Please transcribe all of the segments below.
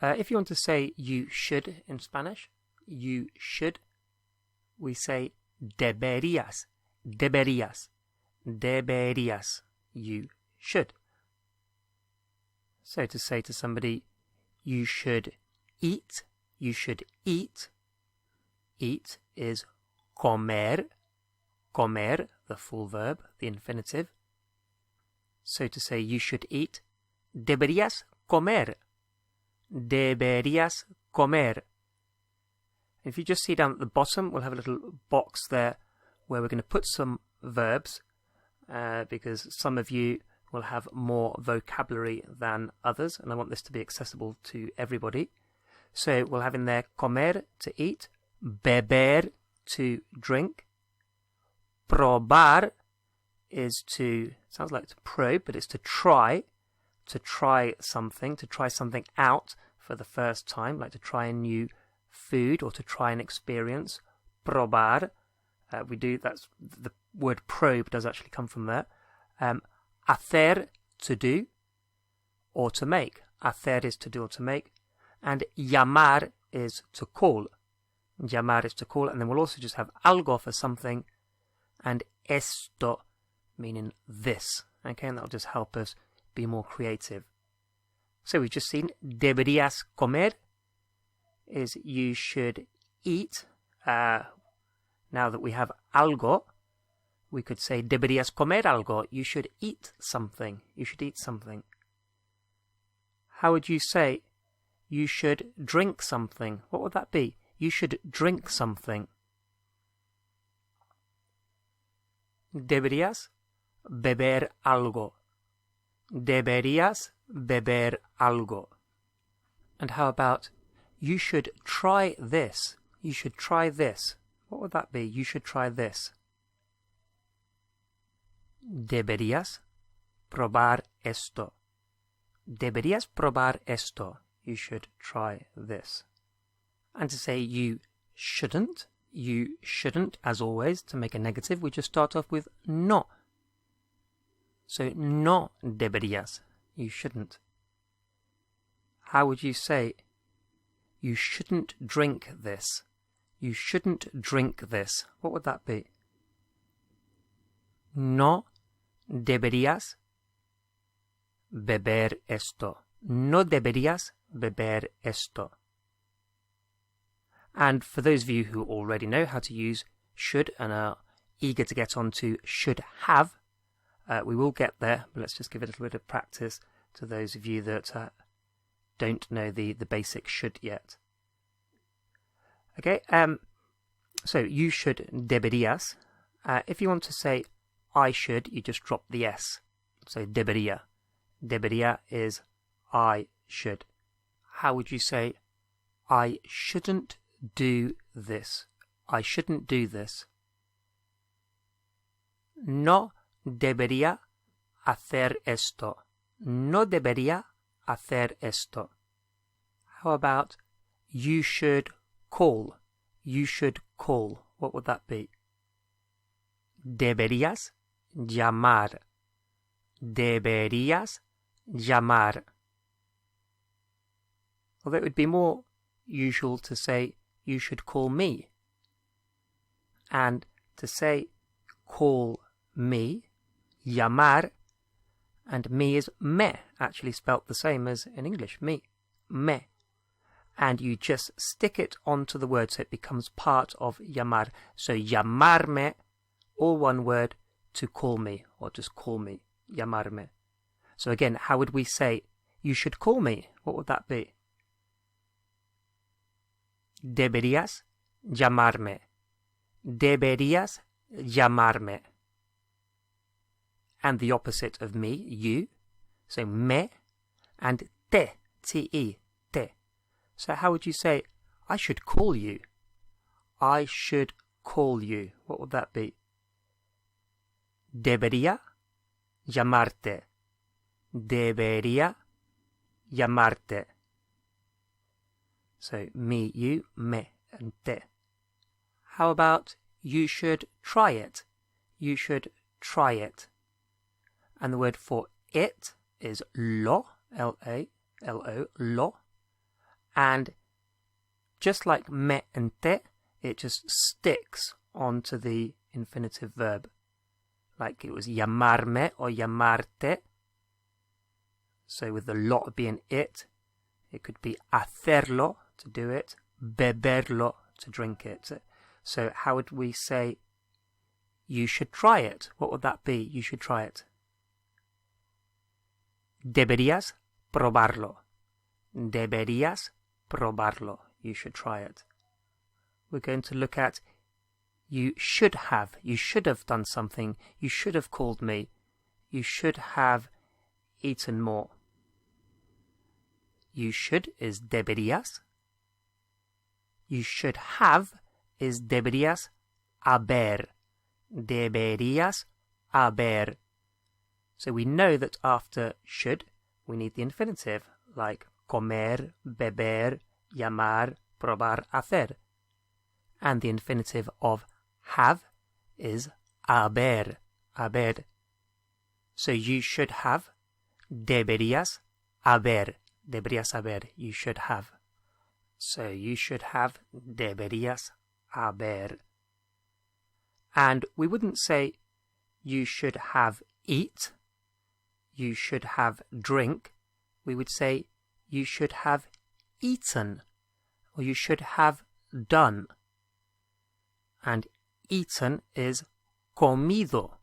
If you want to say you should in Spanish, you should, we say deberías, deberías, deberías, you should. So to say to somebody, you should eat, you should eat. Eat is comer, comer, the full verb, the infinitive. So to say you should eat, deberías comer, deberías comer. If you just see down at the bottom, we'll have a little box there where we're going to put some verbs because some of you will have more vocabulary than others, and I want this to be accessible to everybody. So we'll have in there comer, to eat, beber, to drink, probar is to, sounds like to probe, but it's to try something, to try something out for the first time, like to try a new food or to try an experience. Probar, that's the word probe does actually come from there. Hacer, to do or to make. Hacer is to do or to make, and llamar is to call. Llamar is to call, and then we'll also just have algo for something, and esto meaning this. Okay, and that'll just help us be more creative. So we've just seen deberías comer is you should eat. Now that we have algo, we could say deberías comer algo. You should eat something. You should eat something. How would you say you should drink something? What would that be? You should drink something. Deberías beber algo. Deberías beber algo. And how about you should try this? You should try this. What would that be? You should try this. Deberías probar esto. Deberías probar esto. You should try this. And to say you shouldn't, as always, to make a negative, we just start off with no. So no deberías, you shouldn't. How would you say you shouldn't drink this? You shouldn't drink this. What would that be? No deberías beber esto. No deberías beber esto. And for those of you who already know how to use should and are eager to get on to should have, we will get there, but let's just give it a little bit of practice to those of you that don't know the basic should yet. Okay, so you should, deberías. If you want to say I should, you just drop the S. So debería. Debería is I should. How would you say I shouldn't do this? I shouldn't do this. No debería hacer esto. No debería hacer esto. How about you should call? You should call. What would that be? Deberías llamar. Deberías llamar. Although it would be more usual to say you should call me. And to say call me, llamar, and me is me, actually spelt the same as in English, me, me. And you just stick it onto the word so it becomes part of llamar. So llamarme, all one word, to call me, or just call me, llamarme. So again, how would we say you should call me? What would that be? Deberías llamarme. Deberías llamarme. And the opposite of me, you. So me and te, te, te. So how would you say, I should call you? I should call you. What would that be? Debería llamarte. Debería llamarte. So me, you, me, and te. How about you should try it? You should try it. And the word for it is lo, L-A, L-O, lo. And just like me and te, it just sticks onto the infinitive verb. Like it was llamarme or llamarte. So with the lo being it could be hacerlo, to do it, beberlo, to drink it. So how would we say, you should try it? What would that be? You should try it. Deberías probarlo. Deberías probarlo. You should try it. We're going to look at you should have. You should have done something. You should have called me. You should have eaten more. You should is deberías. You should have is deberías haber. Deberías haber. So we know that after should, we need the infinitive, like comer, beber, llamar, probar, hacer. And the infinitive of have is haber. Haber. So you should have, deberías haber. Deberías haber. You should have. So you should have, deberías haber. And we wouldn't say you should have eat, you should have drink. We would say you should have eaten, or you should have done. And eaten is comido.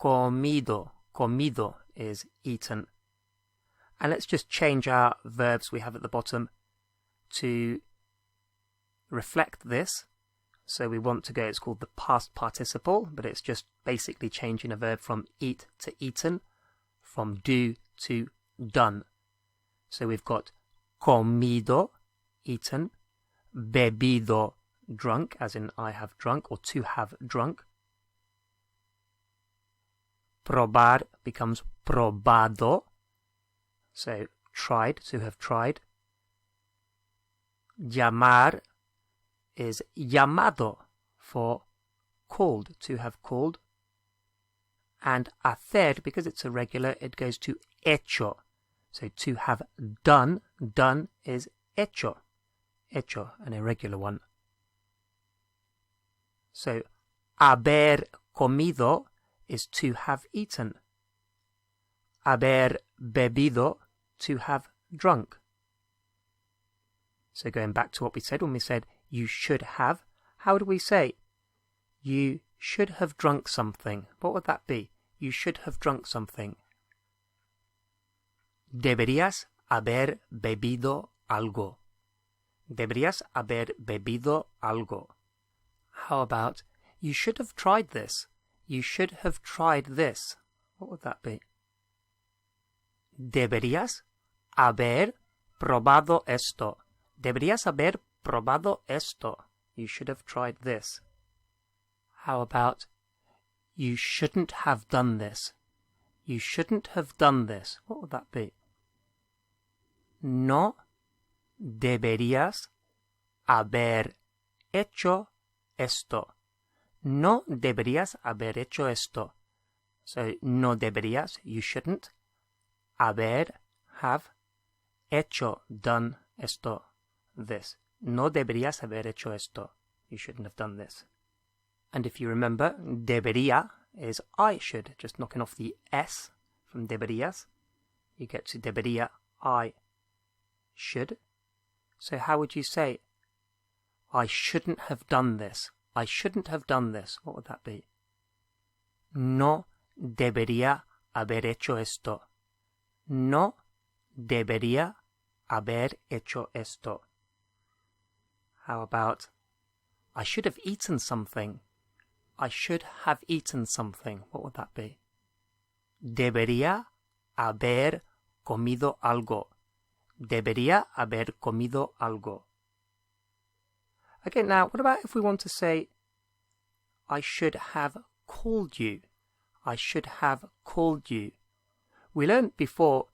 Comido. Comido is eaten. And let's just change our verbs we have at the bottom to reflect this. So we want to go, it's called the past participle, but it's just basically changing a verb from eat to eaten, from do to done. So we've got comido, eaten, bebido, drunk, as in I have drunk, or to have drunk. Probar becomes probado, so tried, to have tried. Llamar is llamado, for called, to have called. And hacer, because it's a regular, it goes to hecho. So to have done, done is hecho. Hecho, an irregular one. So haber comido is to have eaten. Haber bebido, to have drunk. So going back to what we said when we said you should have, how do we say you should have drunk something? What would that be? You should have drunk something. Deberías haber bebido algo. Deberías haber bebido algo. How about you should have tried this? You should have tried this. What would that be? Deberías haber probado esto. Deberías haber probado esto. You should have tried this. How about you shouldn't have done this? You shouldn't have done this. What would that be? No deberías haber hecho esto. No deberías haber hecho esto. So, no deberías, you shouldn't. Haber, have. Hecho, done esto, this. No deberías haber hecho esto. You shouldn't have done this. And if you remember, debería is I should, just knocking off the S from deberías. You get to debería, I should. So how would you say, I shouldn't have done this? I shouldn't have done this. What would that be? No debería haber hecho esto. No debería haber hecho esto. How about, I should have eaten something. I should have eaten something. What would that be? Debería haber comido algo. Debería haber comido algo. Okay, now, what about if we want to say, I should have called you. I should have called you. We learned before,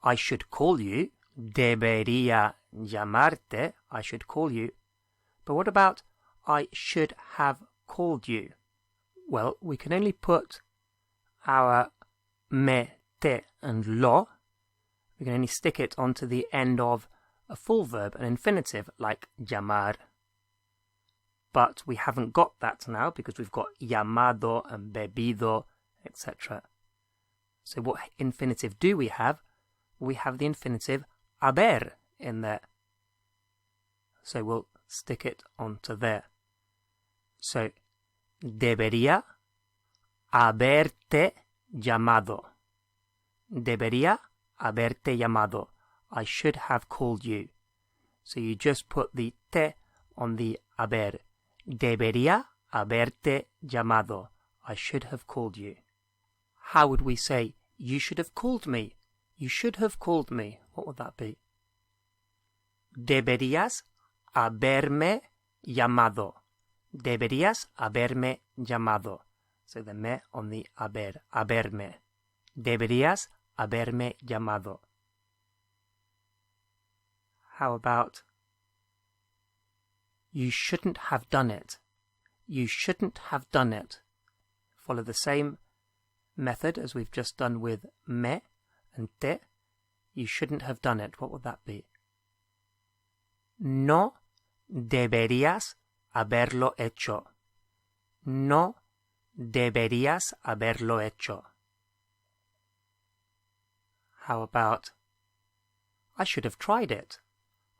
I should call you. Debería llamarte. I should call you. But what about, I should have called you? Well, we can only put our me, te, and lo. We can only stick it onto the end of a full verb, an infinitive, like llamar. But we haven't got that now because we've got llamado and bebido, etc. So what infinitive do we have? We have the infinitive haber in there. So we'll stick it onto there. So, debería haberte llamado. Debería haberte llamado. I should have called you. So you just put the te on the haber. Debería haberte llamado. I should have called you. How would we say, you should have called me? You should have called me. What would that be? Deberías haberme llamado. Deberías haberme llamado. So the me on the haber. Haberme. Deberías haberme llamado. How about you shouldn't have done it? You shouldn't have done it. Follow the same method as we've just done with me and te. You shouldn't have done it. What would that be? No deberías haberlo hecho. No deberías haberlo hecho. How about I should have tried it?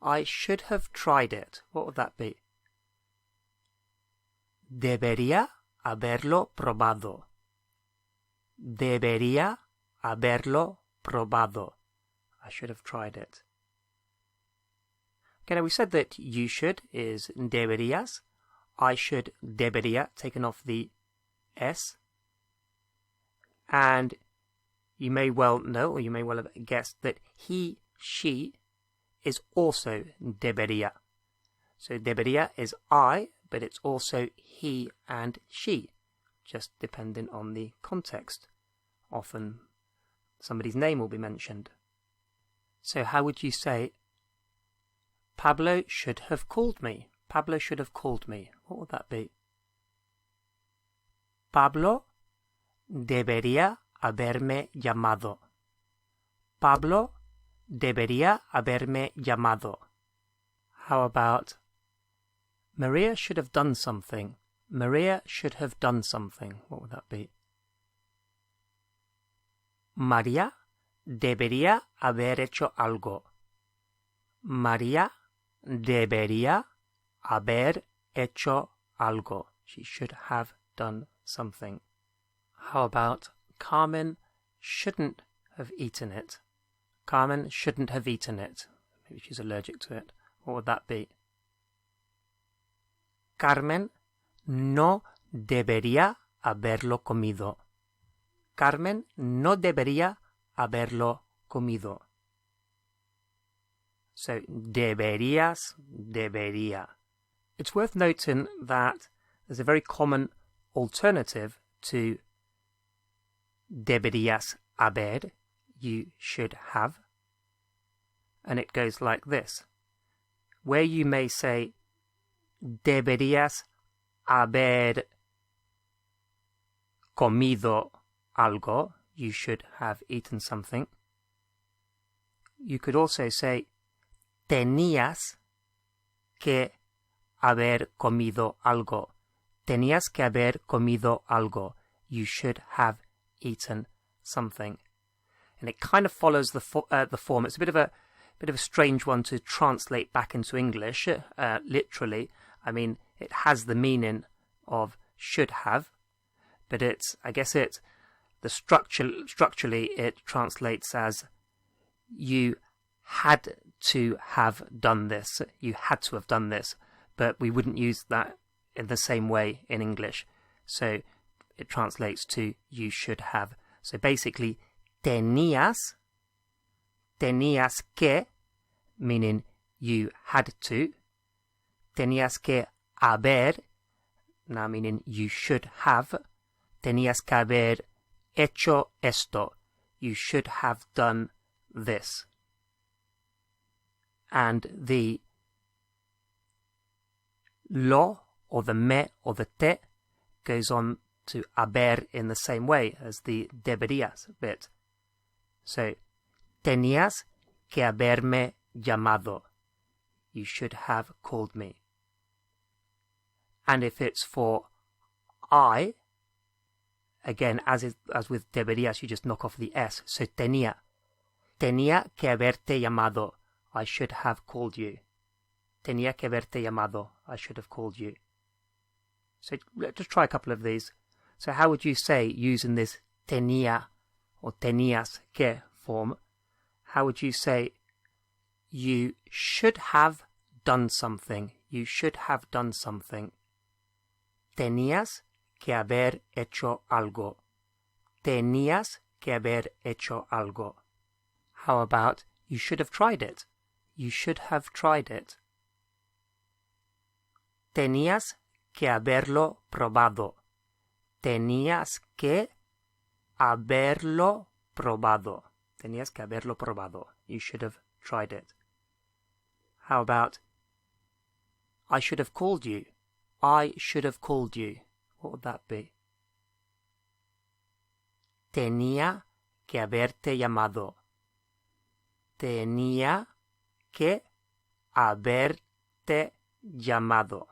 I should have tried it. What would that be? Debería haberlo probado. Debería haberlo probado. I should have tried it. Okay, now we said that you should is deberías. I should, debería, taken off the S. And you may well know, or you may well have guessed, that he, she is also debería. So debería is I, but it's also he and she, just depending on the context. Often somebody's name will be mentioned. So how would you say, Pablo should have called me? Pablo should have called me. What would that be? Pablo debería haberme llamado. Pablo debería haberme llamado. How about Maria should have done something? Maria should have done something. What would that be? María debería haber hecho algo. María debería haber hecho algo. She should have done something. How about Carmen shouldn't have eaten it? Carmen shouldn't have eaten it. Maybe she's allergic to it. What would that be? Carmen no debería haberlo comido. Carmen no debería haberlo comido. So, deberías, debería. It's worth noting that there's a very common alternative to deberías haber, you should have, and it goes like this. Where you may say, deberías haber comido algo, you should have eaten something. You could also say, tenías que haber comido algo. Tenías que haber comido algo. You should have eaten something. And it kind of follows the form. It's a bit of a strange one to translate back into English, literally. I mean, it has the meaning of should have, but structurally it translates as you had to have done this. You had to have done this, but we wouldn't use that in the same way in English. So it translates to you should have. So basically, tenías que, meaning you had to. Tenías que haber, now meaning you should have. Tenías que haber hecho esto. You should have done this. And the lo, or the me, or the te, goes on to haber in the same way as the deberías bit. So, tenías que haberme llamado. You should have called me. And if it's for I, again, as with deberías, you just knock off the S. So tenía. Tenía que haberte llamado. I should have called you. Tenía que haberte llamado. I should have called you. So let's just try a couple of these. So how would you say, using this tenía or tenías que form, how would you say, you should have done something? You should have done something. Tenías que haber hecho algo. Tenías que haber hecho algo. How about, you should have tried it? You should have tried it. Tenías que haberlo probado. Tenías que haberlo probado. Tenías que haberlo probado. You should have tried it. How about, I should have called you. I should have called you. What would that be? Tenía que haberte llamado. Tenía que haberte llamado.